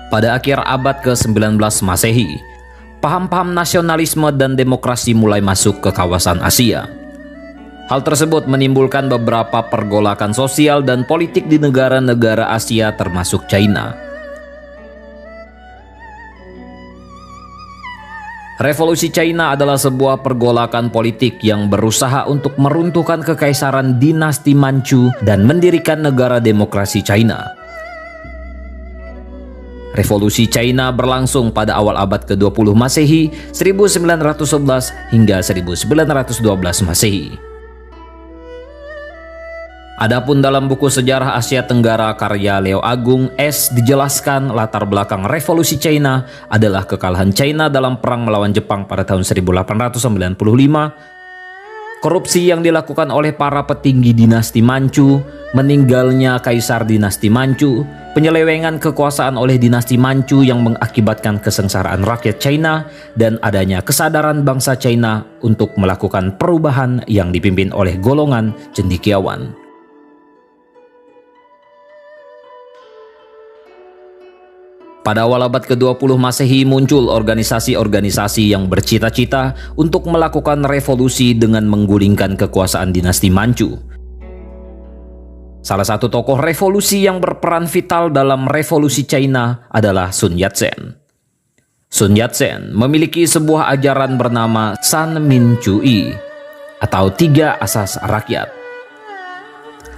Pada akhir abad ke-19 Masehi, paham-paham nasionalisme dan demokrasi mulai masuk ke kawasan Asia. Hal tersebut menimbulkan beberapa pergolakan sosial dan politik di negara-negara Asia termasuk China. Revolusi China adalah sebuah pergolakan politik yang berusaha untuk meruntuhkan kekaisaran dinasti Manchu dan mendirikan negara demokrasi China. Revolusi China berlangsung pada awal abad ke-20 Masehi 1911 hingga 1912 Masehi. Adapun dalam buku sejarah Asia Tenggara karya Leo Agung S dijelaskan latar belakang revolusi China adalah kekalahan China dalam perang melawan Jepang pada tahun 1895, korupsi yang dilakukan oleh para petinggi dinasti Manchu, meninggalnya kaisar dinasti Manchu, penyelewengan kekuasaan oleh dinasti Manchu yang mengakibatkan kesengsaraan rakyat China, dan adanya kesadaran bangsa China untuk melakukan perubahan yang dipimpin oleh golongan cendekiawan. Pada awal abad ke-20 Masehi muncul organisasi-organisasi yang bercita-cita untuk melakukan revolusi dengan menggulingkan kekuasaan dinasti Manchu. Salah satu tokoh revolusi yang berperan vital dalam revolusi China adalah Sun Yat-sen. Sun Yat-sen memiliki sebuah ajaran bernama San Min Chui atau Tiga Asas Rakyat.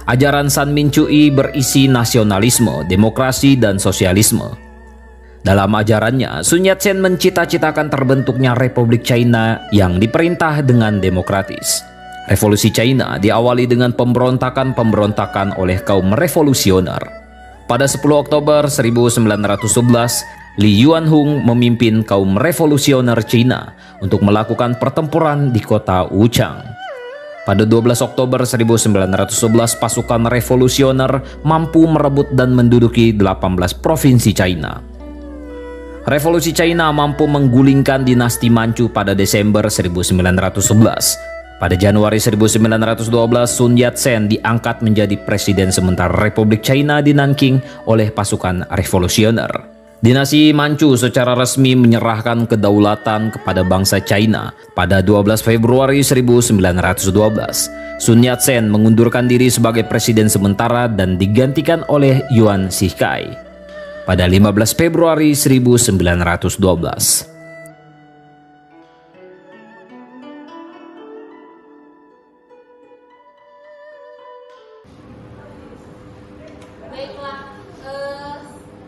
Ajaran San Min Chui berisi nasionalisme, demokrasi, dan sosialisme. Dalam ajarannya, Sun Yat-sen mencita-citakan terbentuknya Republik China yang diperintah dengan demokratis. Revolusi China diawali dengan pemberontakan-pemberontakan oleh kaum revolusioner. Pada 10 Oktober 1911, Li Yuanhong memimpin kaum revolusioner China untuk melakukan pertempuran di kota Wuchang. Pada 12 Oktober 1911, pasukan revolusioner mampu merebut dan menduduki 18 provinsi China. Revolusi China mampu menggulingkan dinasti Manchu pada Desember 1911. Pada Januari 1912, Sun Yat-sen diangkat menjadi presiden sementara Republik China di Nanking oleh pasukan revolusioner. Dinasti Manchu secara resmi menyerahkan kedaulatan kepada bangsa China pada 12 Februari 1912. Sun Yat-sen mengundurkan diri sebagai presiden sementara dan digantikan oleh Yuan Shikai pada 15 Februari 1912. Baiklah,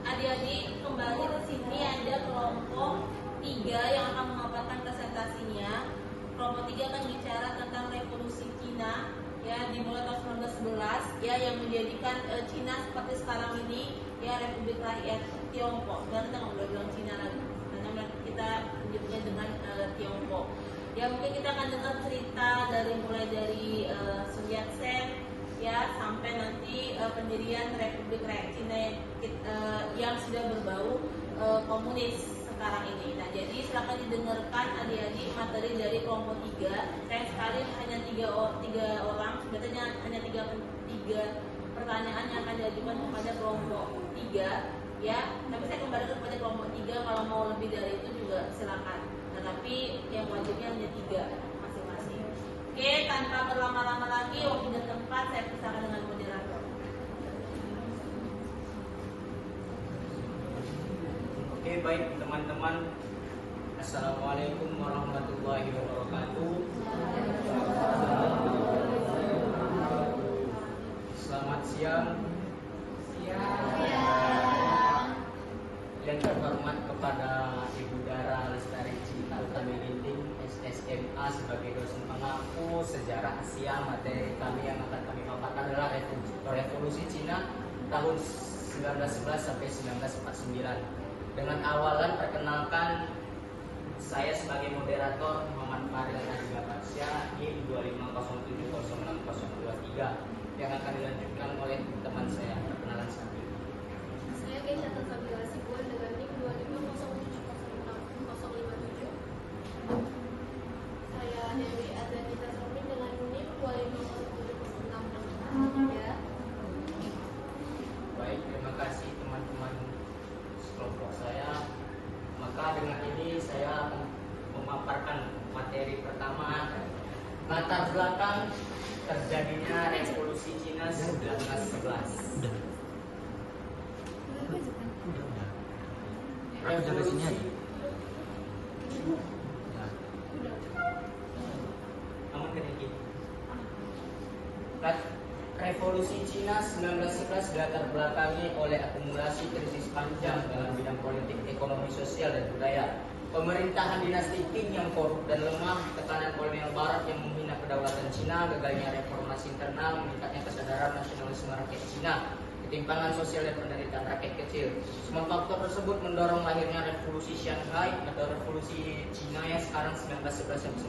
adik-adik kembali ke sini ada kelompok 3 yang akan memaparkan presentasinya. Kelompok 3 akan bicara tentang revolusi Cina ya dimulai tahun 1911 ya yang menjadikan Cina seperti sekarang ini ya Republik Rakyat Tiongkok. Dan kita nggak boleh bilang Cina lagi karena kita menyebutnya dengan Tiongkok. Ya mungkin kita akan dengar cerita mulai dari Sun Yat-sen ya sampai nanti pendirian Republik Rakyat Cina yang sudah berbau komunis sekarang ini. Nah, jadi silakan didengarkan adik-adik materi dari kelompok 3. Sayang sekali hanya tiga orang, sebenarnya hanya tiga pertanyaan yang akan diajukan kepada kelompok 3 ya. Tapi saya kembalikan kepada kelompok 3, kalau mau lebih dari itu juga silakan. Tetapi yang wajibnya hanya 3 masing-masing. Oke, tanpa berlama-lama lagi, waktu dan tempat saya pisahkan dengan moderator. Oke, baik teman-teman. Assalamualaikum warahmatullahi wabarakatuh. Selamat siang. Yang terhormat kepada Ibu Dara Lestari Cinta Utami Ginting SSMA sebagai dosen pengaku sejarah Asia. Materi kami yang akan kami paparkan adalah revolusi Cina tahun 1911 sampai 1949. Dengan awalan perkenalkan saya sebagai moderator Muhammad Faril Najib Barsya NIM 2507060023 yang akan dilanjutkan oleh teman saya. Perkenalan saya. Saya Keisha Tasabila Sibun dengan NIM 2507060057. Saya Dewi Adlanita Somin dengan NIM 2507060023. Baik, terima kasih teman-teman kelompok Udah. Aku jaga sini aja. Aman kan Eki? Revolusi Cina 1911 dilatar belakangi oleh akumulasi krisis panjang dalam bidang politik, ekonomi, sosial, dan budaya. Pemerintahan dinasti Qing yang korup dan lemah, tekanan kolonial barat yang menghina kedaulatan Cina, gagalnya reformasi internal, meningkatnya kesadaran nasionalisme rakyat Cina, ketimpangan sosial dan penderitaan rakyat kecil. Semua faktor tersebut mendorong lahirnya revolusi Shanghai atau revolusi Cina yang sekarang 1911 sampai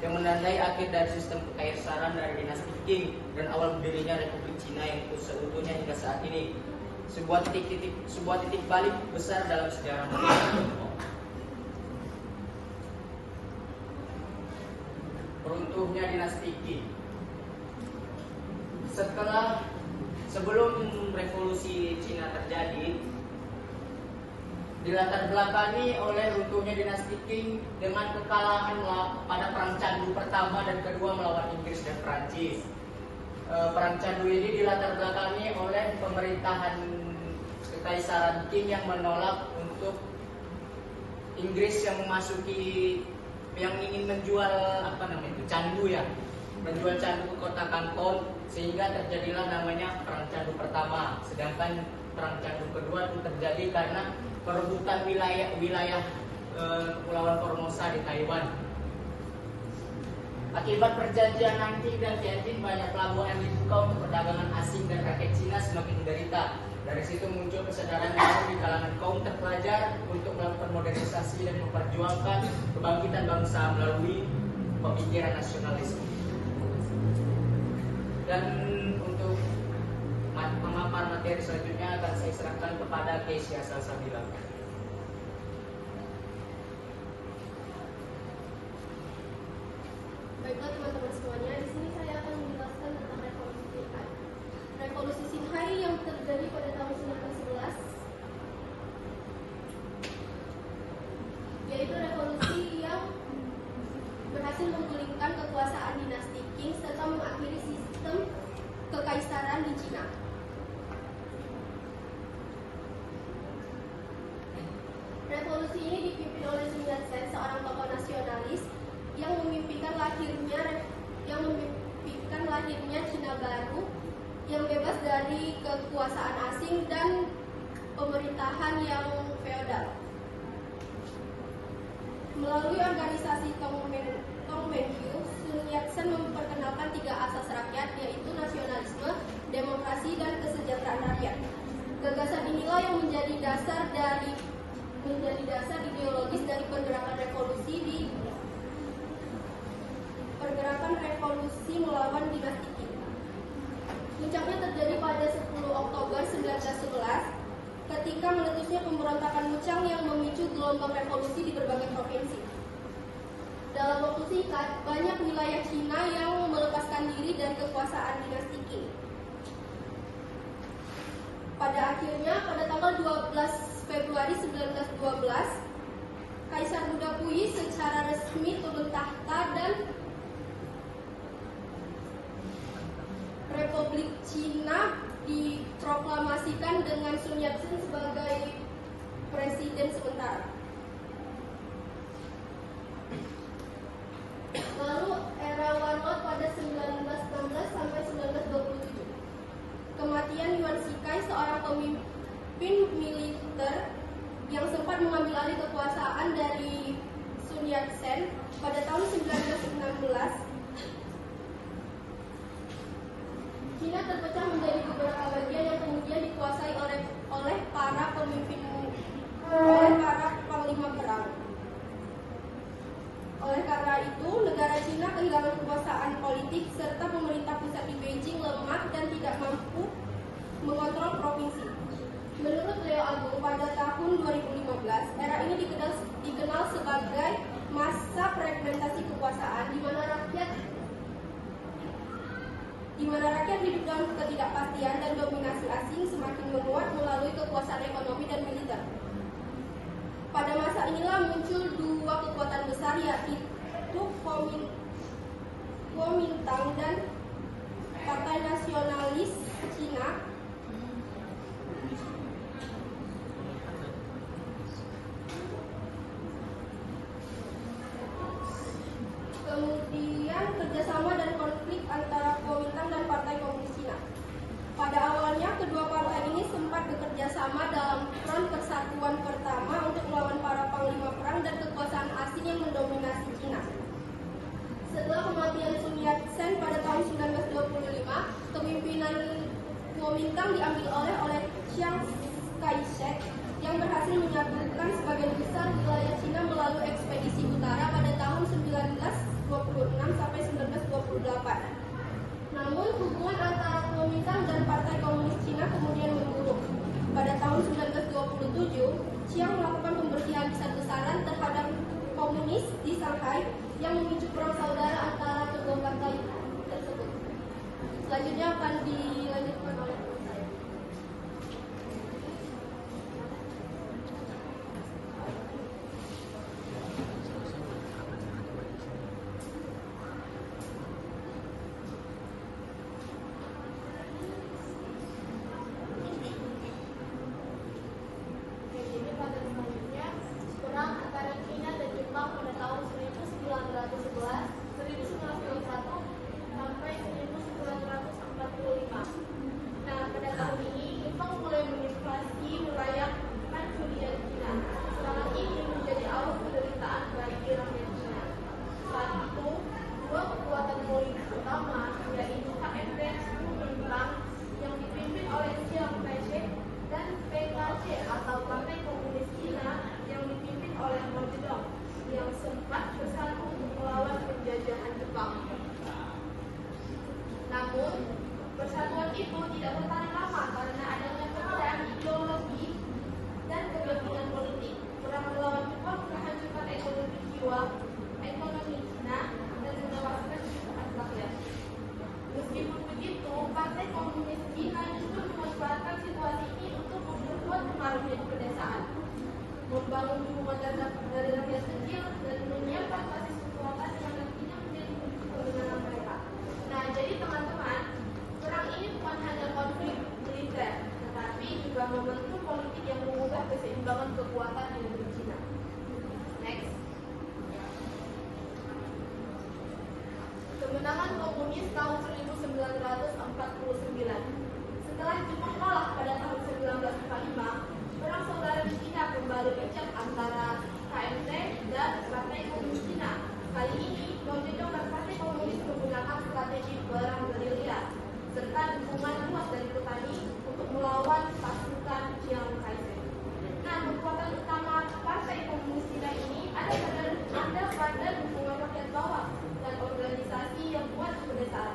1949 yang menandai akhir dari sistem kekaisaran dari dinasti Qing dan awal berdirinya Republik Cina yang seutuhnya hingga saat ini. Sebuah titik balik besar dalam sejarah modern. Runtuhnya dinasti Qing. Sebelum revolusi Cina terjadi, dilatar belakangi oleh runtuhnya dinasti Qing dengan kekalahan pada Perang Candu pertama dan kedua melawan Inggris dan Prancis. Perang Candu ini dilatar belakangi oleh pemerintahan Kekaisaran Qing yang menolak untuk Inggris yang ingin menjual candu ya, menjual candu ke kota Kanton, sehingga terjadilah namanya Perang Candu pertama. Sedangkan Perang Candu kedua itu terjadi karena perebutan wilayah Kepulauan Formosa di Taiwan. Akibat perjanjian Nanking dan Tianjin, banyak pelabuhan dibuka untuk perdagangan asing dan rakyat Cina semakin menderita. Dari situ muncul kesadaran baru di kalangan kaum terpelajar untuk melakukan modernisasi dan memperjuangkan kebangkitan bangsa melalui pemikiran nasionalis. Dan untuk memapar materi selanjutnya akan saya serahkan kepada Keisha Salsabila. Baiklah teman-teman semuanya, di sini saya akan menjelaskan tentang revolusi Shanghai. Revolusi Shanghai yang terjadi pada tahun 1911, yaitu revolusi yang berhasil menggulingkan kekuasaan dinasti Qing serta mengakhiri sistem kekaisaran di Cina. Revolusi ini dipimpin oleh Sun Yat-sen, seorang tokoh nasionalis yang memimpikan lahirnya Cina baru yang bebas dari kekuasaan asing dan pemerintahan yang feodal. Melalui organisasi Tongmengyu, Sun Yat-sen memperkenalkan 3 asas rakyat, yaitu nasionalisme, demokrasi, dan kesejahteraan rakyat. Gagasan inilah yang menjadi dasar ideologis dari pergerakan revolusi melawan dinasti Qing. Puncaknya terjadi pada 10 Oktober 1911 ketika meletusnya pemberontakan Wuchang yang memicu gelombang revolusi di berbagai provinsi. Dalam waktu singkat, banyak wilayah Cina yang melepaskan diri dari kekuasaan dinasti Qing. Pada akhirnya, pada tanggal 12 Februari 1912, Kaisar Buddha Puyi secara resmi turun tahta dan Republik Cina diproklamasikan dengan Sun Yat-sen sebagai presiden sementara. Lalu era Warlord pada 1916 sampai 1927. Kematian Yuan Shikai, seorang pemimpin militer yang sempat mengambil alih kekuasaan dari Sun Yat-sen pada tahun 1916. Cina terpecah menjadi beberapa bagian yang kemudian dikuasai oleh para panglima perang. Oleh karena itu, negara Cina kehilangan kekuasaan politik serta pemerintah pusat di Beijing lemah dan tidak mampu mengontrol provinsi. Menurut Leo Agung, pada tahun 2015, era ini dikenal sebagai masa fragmentasi kekuasaan di mana rakyat hidup dalam ketidakpastian dan dominasi asing semakin menguat melalui kekuasaan ekonomi dan militer. Pada masa inilah muncul 2 kekuatan besar, yaitu Kuomintang dan Partai Nasionalis Cina Jepang diambil oleh Chiang Kai-shek yang berhasil menyatukan sebagian besar wilayah Cina melalui ekspedisi utara pada tahun 1926 sampai 1928. Namun hubungan antara Kuomintang dan Partai Komunis Cina kemudian memburuk. Pada tahun 1927, Chiang melakukan pembersihan besar-besaran terhadap komunis di Shanghai yang memicu perang saudara antara kedua partai tersebut. Selanjutnya akan dilanjutkan oleh saya. Jadi pada selanjutnya, perang antara Cina dan Jepang pada tahun 1911, 1921 sampai 1945. Nah, pada tahun ini Jepang mulai menginvasi wilayah Manchuria Cina. Serangan ini menjadi awal penderitaan bagi rakyat Cina. Saat itu, dua kekuatan politik utama yaitu KMT Kuomintang yang dipimpin oleh Chiang Kai-shek dan PKC atau Partai Komunis Cina yang dipimpin oleh Mao Zedong yang sempat bersatu untuk melawan penjajahan Jepang. Namun, persatuan itu tidak bertahan lama karena adanya perbedaan ideologi dan kepentingan politik. Perang melawan Jepang menghancurkan ekonomi Cina dan menewaskan jutaan rakyat. Meskipun begitu, Partai Komunis Cina justru memanfaatkan situasi ini untuk memperkuat pengaruhnya di pedesaan, membangun dukungan dari rakyat kecil dan menyiapkan basis kekuatan yang nantinya menjadi kemenangan mereka. Nah, jadi teman-teman, perang ini bukan hanya konflik militer, tetapi juga momentum politik yang mengubah keseimbangan kekuatan di negeri Cina. Next. Kemenangan komunis tahun 1949. Setelah Jepang kalah pada tahun 1945, perang saudara di Cina kembali pecah antara KMT dan Partai Komunis Cina. Kali ini, Mao Zedong dan Partai Komunis menggunakan strategi perang gerilya serta dukungan luas dari petani untuk melawan pasukan Chiang Kai-shek. Nah, kekuatan utama Partai Komunis Cina ini ada pada dukungan rakyat bawah dan organisasi yang kuat di pedesaan.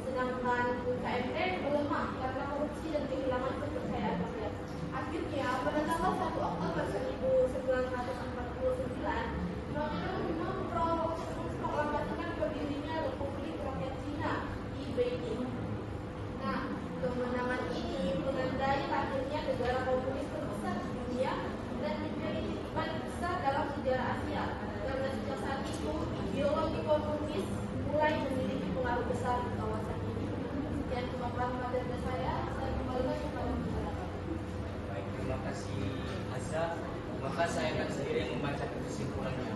Sedangkan KMT melemah karena korupsi dan kehilangan kepercayaan rakyat. Akhirnya, pada tanggal 1 Oktober 1949, Mao Zedong memproklamasikan berdirinya Republik Rakyat Cina di Beijing. Nah, kemenangan ini menandai akhirnya negara komunis terbesar di dunia dan menjadi titipan besar dalam sejarah Asia. Karena sejak saat itu, ideologi komunis mulai memiliki pengaruh besar di kawasan ini. Sekian pemaparan materi saya kembalikan kepada masyarakat. Baik, terima kasih Azza. Maka saya akan sendiri membaca kesimpulannya.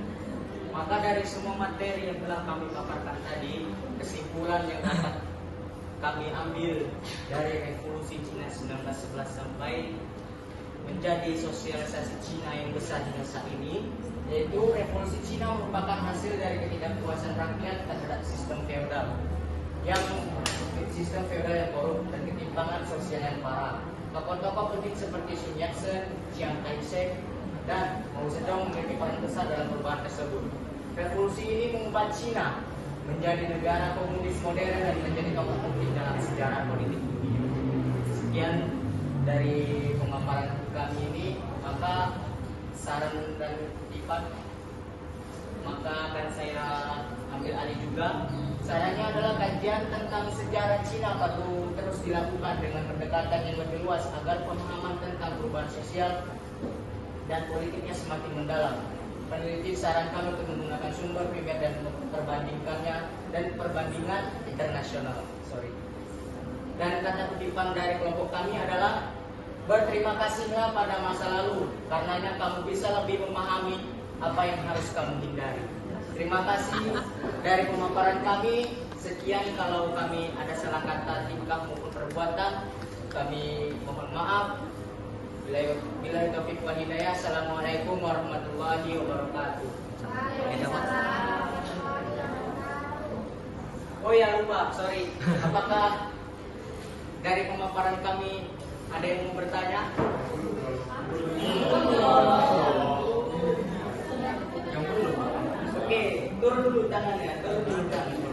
Maka dari semua materi yang telah kami paparkan tadi, kesimpulan yang dapat kami ambil dari revolusi Cina 1911 sampai menjadi sosialisasi Cina yang besar hingga saat ini, yaitu revolusi Cina merupakan hasil dari ketidakpuasan rakyat terhadap sistem feodal yang korup dan ketimpangan sosial yang parah. Tokoh-tokoh penting seperti Sun Yat-sen, Chiang Kai-shek, dan Mao Zedong memiliki peran besar dalam perubahan tersebut. Revolusi ini mengubah Cina menjadi negara komunis modern dan menjadi tokoh penting dalam sejarah politik dunia. Sekian dari pemaparan kami ini, maka saran dan kutipan maka akan saya ambil alih juga. Sarannya adalah kajian tentang sejarah Cina perlu terus dilakukan dengan pendekatan yang lebih luas agar pemahaman tentang perubahan sosial dan politiknya semakin mendalam. Peneliti sarankan untuk menggunakan sumber primer dan perbandingannya dan perbandingan internasional. Dan kata kutipan dari kelompok kami adalah berterima kasihlah pada masa lalu, karenanya kamu bisa lebih memahami apa yang harus kamu hindari. Terima kasih dari pemaparan kami. Sekian, kalau kami ada salah kata, tingkah maupun perbuatan, kami mohon maaf. Bila taufik wal hidayah. Assalamualaikum warahmatullahi wabarakatuh. Oh ya, lupa, sorry. Apakah dari pemaparan kami ada yang mau bertanya? Oke, turun dulu tangannya, turun dulu tangannya.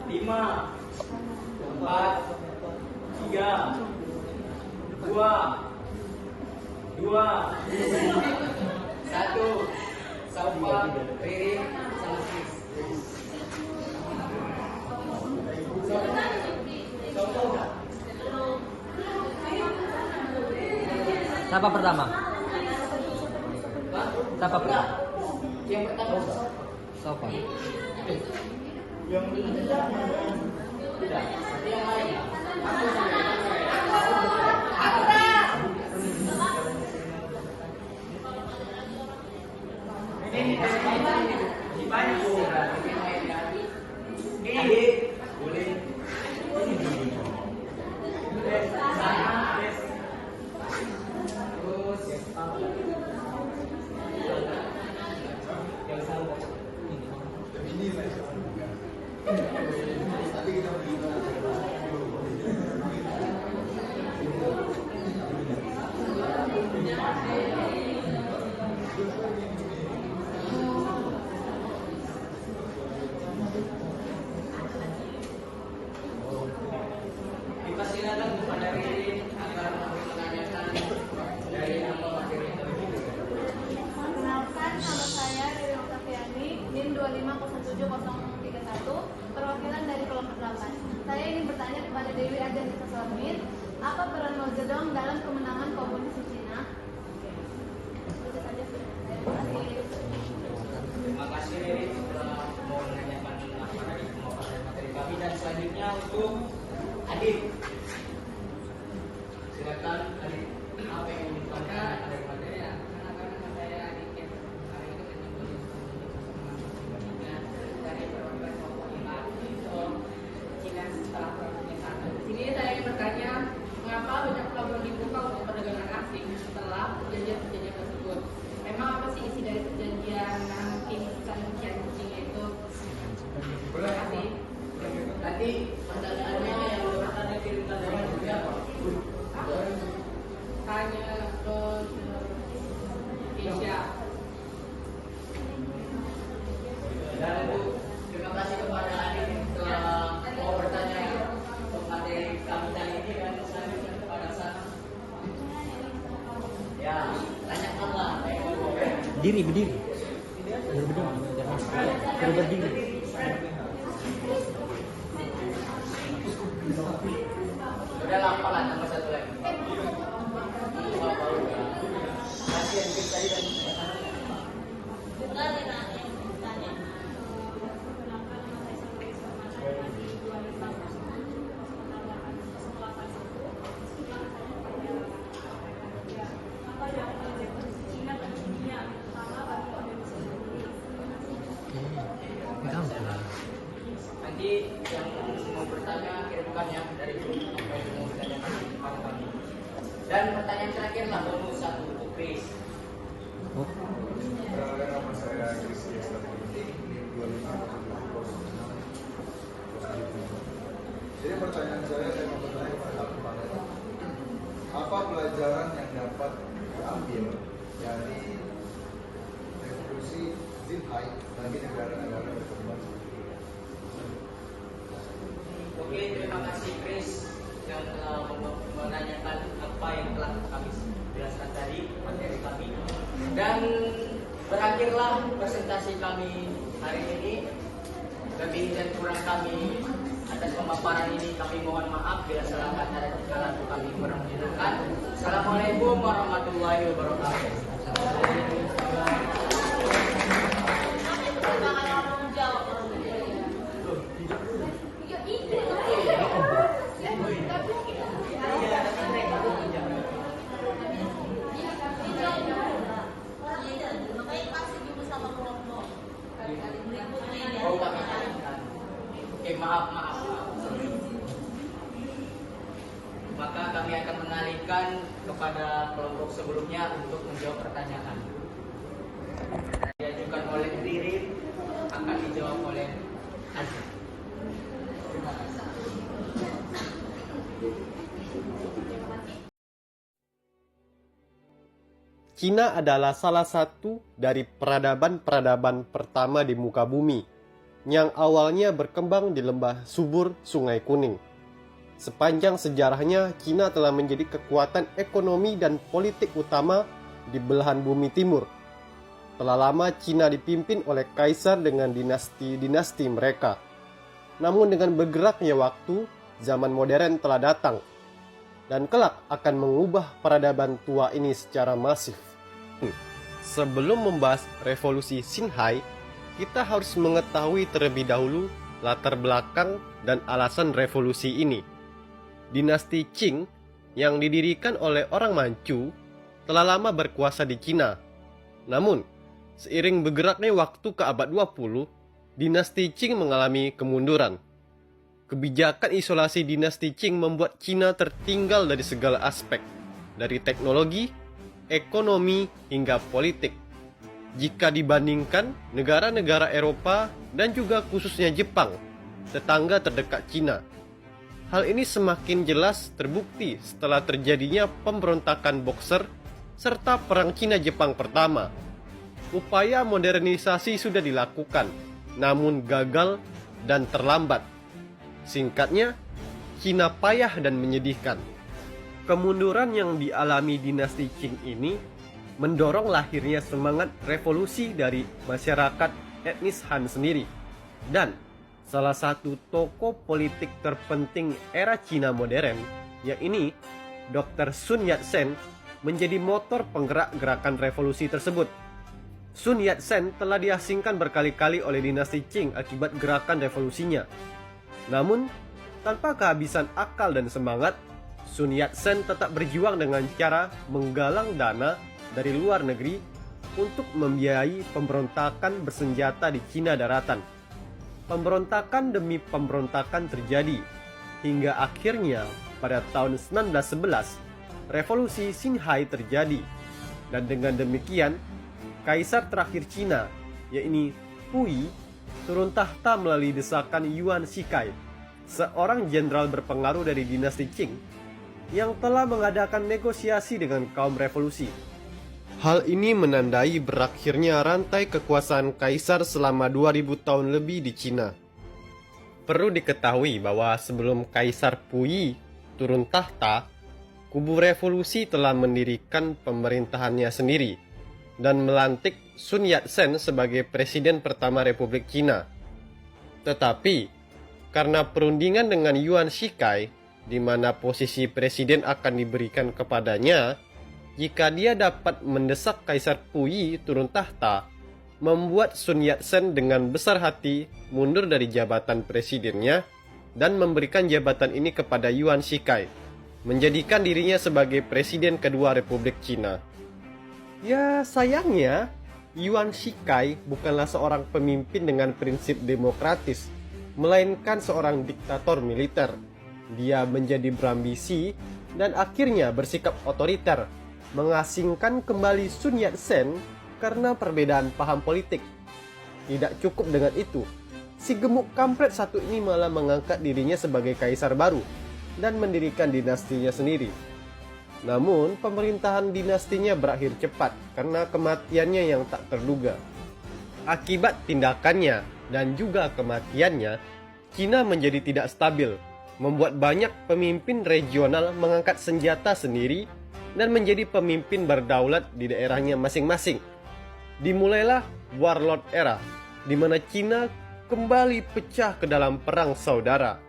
5, 4, 3, 2, 1. Saufa, Ririn, sama Sis. Siapa pertama? Siapa pertama? Yang pertama. Siapa? Yang lain. Dipersilakan kepada Ririn agar menanyakan dari nama materi yang terlebih dahulu. Perkenalkan, nama saya Dewi Oktaviani, NIM 2507031, perwakilan dari kelompok 8. Saya ingin bertanya kepada Dewi Aganita Sormin, apa peran Mao Zedong dalam kemenangan komunis di Cina? Itu saja. Terima kasih. Terima kasih Ririn sudah mau menanyakan apa dari pemaparan materi kami, dan selanjutnya untuk Adit. Silakan Adit, apa yang ingin ditanyakan dari materi? Ini saya ingin bertanya, mengapa banyak pelabuhan dibuka untuk perdagangan asing setelah perjanjian-perjanjian tersebut? Memang apa sih isi dari perjanjian Nanking San Tianjin itu? Terima kasih. Nanti pertanyaannya yang bertanya kirimkan dari siapa? Tanya ke Asia. Dan untuk terima kasih kepada Adit yang telah mau bertanya untuk materi kami kali ini, dan selanjutnya kepada sana. Ya, tanyakanlah. Berdiri. Berdiri. Jangan berdiri. Sudah lapar lah, tambah satu lagi. Kasihan kita tadi dan Juga Rina yang bertanya. nanti yang mau bertanya kirimkan ya dari grup apa yang mau ditanyakan kepada kami. Dan pertanyaan terakhir lah bonus satu untuk Chris. Nama saya Chris Ginting, NIM 25006. Jadi pertanyaan saya mau bertanya kepada panel, apa pelajaran yang dapat diambil dari revolusi Xinhai bagi negara-negara berkembang seperti ini? Oke, terima kasih Chris yang telah menanyakan apa yang telah kami jelaskan tadi materi kami. Dan berakhirlah presentasi kami hari ini. Lebih dan kurang kami atas pemaparan ini kami mohon maaf bila salah kata dan segala kami kurang menyenangkan. Assalamualaikum warahmatullahi wabarakatuh. Oh, kami Oke, maaf. Maka kami akan mengalihkan kepada kelompok sebelumnya untuk menjawab pertanyaan. Diajukan oleh Ririn, akan dijawab oleh Azri. Terima kasih. Cina adalah salah satu dari peradaban-peradaban pertama di muka bumi yang awalnya berkembang di lembah subur Sungai Kuning. Sepanjang sejarahnya, Cina telah menjadi kekuatan ekonomi dan politik utama di belahan bumi timur. Telah lama Cina dipimpin oleh kaisar dengan dinasti-dinasti mereka. Namun dengan bergeraknya waktu, zaman modern telah datang dan kelak akan mengubah peradaban tua ini secara masif. Sebelum membahas revolusi Xinhai, kita harus mengetahui terlebih dahulu latar belakang dan alasan revolusi ini. Dinasti Qing yang didirikan oleh orang Manchu telah lama berkuasa di Cina. Namun, seiring bergeraknya waktu ke abad 20, dinasti Qing mengalami kemunduran. Kebijakan isolasi dinasti Qing membuat Cina tertinggal dari segala aspek, dari teknologi, ekonomi, hingga politik. Jika dibandingkan negara-negara Eropa dan juga khususnya Jepang, tetangga terdekat Cina. Hal ini semakin jelas terbukti setelah terjadinya pemberontakan Boxer serta Perang Cina-Jepang pertama. Upaya modernisasi sudah dilakukan, namun gagal dan terlambat. Singkatnya, Cina payah dan menyedihkan. Kemunduran yang dialami dinasti Qing ini mendorong lahirnya semangat revolusi dari masyarakat etnis Han sendiri. Dan salah satu tokoh politik terpenting era Cina modern, yakni Dr. Sun Yat-sen, menjadi motor penggerak gerakan revolusi tersebut. Sun Yat-sen telah diasingkan berkali-kali oleh dinasti Qing akibat gerakan revolusinya. Namun, tanpa kehabisan akal dan semangat, Sun Yat-sen tetap berjuang dengan cara menggalang dana dari luar negeri untuk membiayai pemberontakan bersenjata di Cina daratan. Pemberontakan demi pemberontakan terjadi, hingga akhirnya pada tahun 1911, revolusi Xinhai terjadi. Dan dengan demikian, kaisar terakhir Cina, yakni Puyi, turun tahta melalui desakan Yuan Shikai, seorang jenderal berpengaruh dari dinasti Qing, yang telah mengadakan negosiasi dengan kaum revolusi. Hal ini menandai berakhirnya rantai kekuasaan kaisar selama 2000 tahun lebih di Cina. Perlu diketahui bahwa sebelum Kaisar Puyi turun tahta, kubu revolusi telah mendirikan pemerintahannya sendiri dan melantik Sun Yat-sen sebagai presiden pertama Republik Cina. Tetapi, karena perundingan dengan Yuan Shikai, di mana posisi presiden akan diberikan kepadanya, jika dia dapat mendesak Kaisar Puyi turun tahta, membuat Sun Yat-sen dengan besar hati mundur dari jabatan presidennya dan memberikan jabatan ini kepada Yuan Shikai, menjadikan dirinya sebagai presiden kedua Republik Cina. Ya, sayangnya, Yuan Shikai bukanlah seorang pemimpin dengan prinsip demokratis, melainkan seorang diktator militer. Dia menjadi berambisi dan akhirnya bersikap otoriter, mengasingkan kembali Sun Yat-sen karena perbedaan paham politik. Tidak cukup dengan itu, si gemuk kampret satu ini malah mengangkat dirinya sebagai kaisar baru dan mendirikan dinastinya sendiri. Namun, pemerintahan dinastinya berakhir cepat karena kematiannya yang tak terduga. Akibat tindakannya dan juga kematiannya, Cina menjadi tidak stabil, membuat banyak pemimpin regional mengangkat senjata sendiri dan menjadi pemimpin berdaulat di daerahnya masing-masing. Dimulailah Warlord Era, di mana Cina kembali pecah ke dalam perang saudara.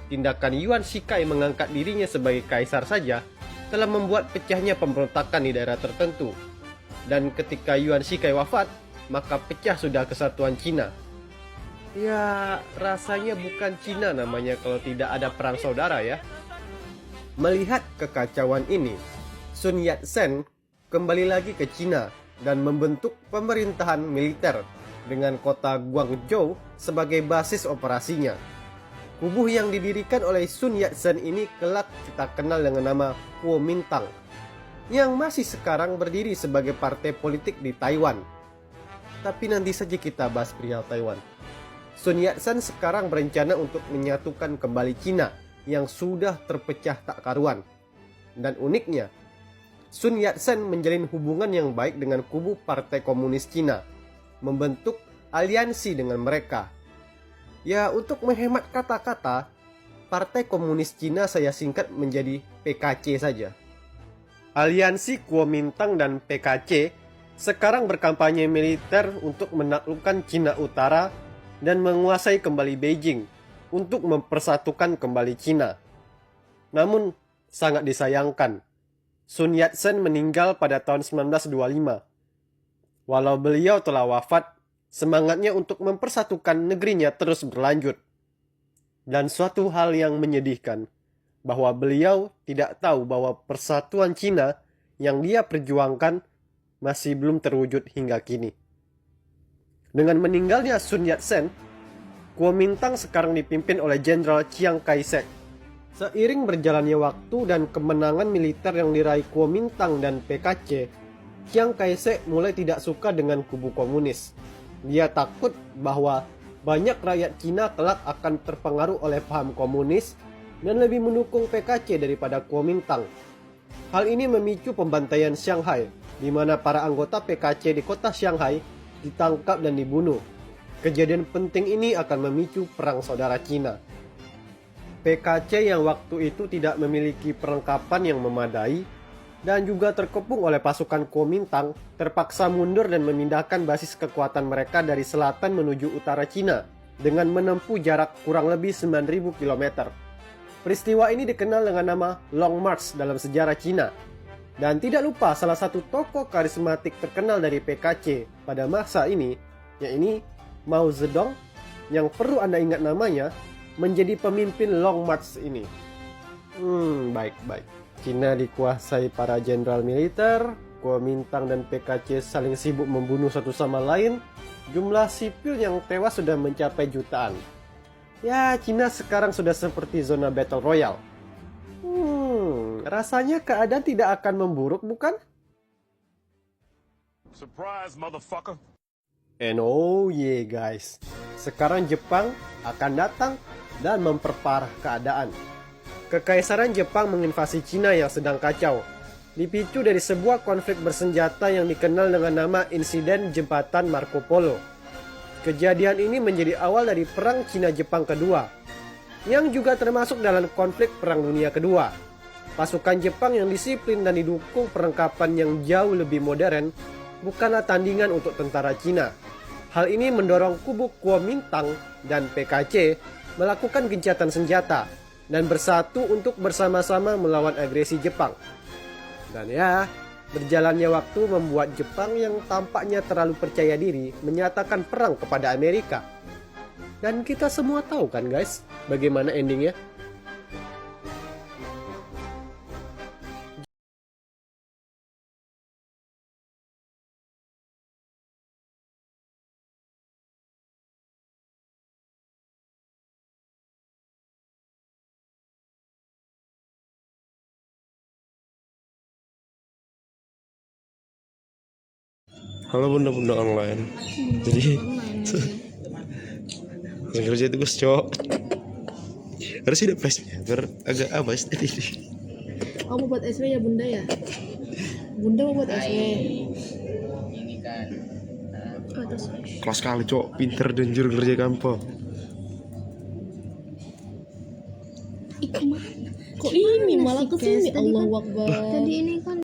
Tindakan Yuan Shikai mengangkat dirinya sebagai kaisar saja telah membuat pecahnya pemberontakan di daerah tertentu. Dan ketika Yuan Shikai wafat, maka pecah sudah kesatuan Cina. Ya, rasanya bukan Cina namanya kalau tidak ada perang saudara ya. Melihat kekacauan ini, Sun Yat-sen kembali lagi ke Cina dan membentuk pemerintahan militer dengan kota Guangzhou sebagai basis operasinya. Kubu yang didirikan oleh Sun Yat-sen ini kelak kita kenal dengan nama Kuomintang, yang masih sekarang berdiri sebagai partai politik di Taiwan. Tapi nanti saja kita bahas perihal Taiwan. Sun Yat-sen sekarang berencana untuk menyatukan kembali Cina yang sudah terpecah tak karuan. Dan uniknya, Sun Yat-sen menjalin hubungan yang baik dengan kubu Partai Komunis Cina, membentuk aliansi dengan mereka. Ya, untuk menghemat kata-kata, Partai Komunis Cina saya singkat menjadi PKC saja. Aliansi Kuomintang dan PKC sekarang berkampanye militer untuk menaklukkan Cina Utara dan menguasai kembali Beijing untuk mempersatukan kembali Cina. Namun, sangat disayangkan, Sun Yat-sen meninggal pada tahun 1925. Walau beliau telah wafat, semangatnya untuk mempersatukan negerinya terus berlanjut. Dan suatu hal yang menyedihkan, bahwa beliau tidak tahu bahwa persatuan Cina yang dia perjuangkan masih belum terwujud hingga kini. Dengan meninggalnya Sun Yat-sen, Kuomintang sekarang dipimpin oleh Jenderal Chiang Kai-shek. Seiring berjalannya waktu dan kemenangan militer yang diraih Kuomintang dan PKC, Chiang Kai-shek mulai tidak suka dengan kubu komunis. Dia takut bahwa banyak rakyat Cina kelak akan terpengaruh oleh paham komunis dan lebih mendukung PKC daripada Kuomintang. Hal ini memicu pembantaian Shanghai, di mana para anggota PKC di kota Shanghai ditangkap dan dibunuh. Kejadian penting ini akan memicu perang saudara Cina. PKC yang waktu itu tidak memiliki perlengkapan yang memadai dan juga terkepung oleh pasukan Kuomintang, terpaksa mundur dan memindahkan basis kekuatan mereka dari selatan menuju utara Cina dengan menempuh jarak kurang lebih 9.000 km. Peristiwa ini dikenal dengan nama Long March dalam sejarah Cina. Dan tidak lupa salah satu tokoh karismatik terkenal dari PKC pada masa ini, yaitu Mao Zedong, yang perlu Anda ingat namanya, menjadi pemimpin Long March ini. Baik. Cina dikuasai para jenderal militer, Kuomintang dan PKC saling sibuk membunuh satu sama lain, jumlah sipil yang tewas sudah mencapai jutaan. Ya, Cina sekarang sudah seperti zona battle royale. Rasanya keadaan tidak akan memburuk, bukan? Surprise, motherfucker. And oh yeah guys, sekarang Jepang akan datang dan memperparah keadaan. Kekaisaran Jepang menginvasi Cina yang sedang kacau, dipicu dari sebuah konflik bersenjata yang dikenal dengan nama Insiden Jembatan Marco Polo. Kejadian ini menjadi awal dari Perang Cina-Jepang kedua, yang juga termasuk dalam konflik Perang Dunia Kedua. Pasukan Jepang yang disiplin dan didukung perlengkapan yang jauh lebih modern bukanlah tandingan untuk tentara Cina. Hal ini mendorong kubu Kuomintang dan PKC melakukan gencatan senjata dan bersatu untuk bersama-sama melawan agresi Jepang. Dan ya, berjalannya waktu membuat Jepang yang tampaknya terlalu percaya diri menyatakan perang kepada Amerika. Dan kita semua tahu kan guys, bagaimana endingnya? Halo bunda-bunda online. Jadi kerja tugas cowok harus ada flashnya biar agak abas tadi. Kamu buat SW ya bunda ya? Bunda mau buat SW. Ini kan Kelas kali cowok pinter dan juru kerja gampang. Kok ini malah kesini? Allahu Akbar. Tadi ini kan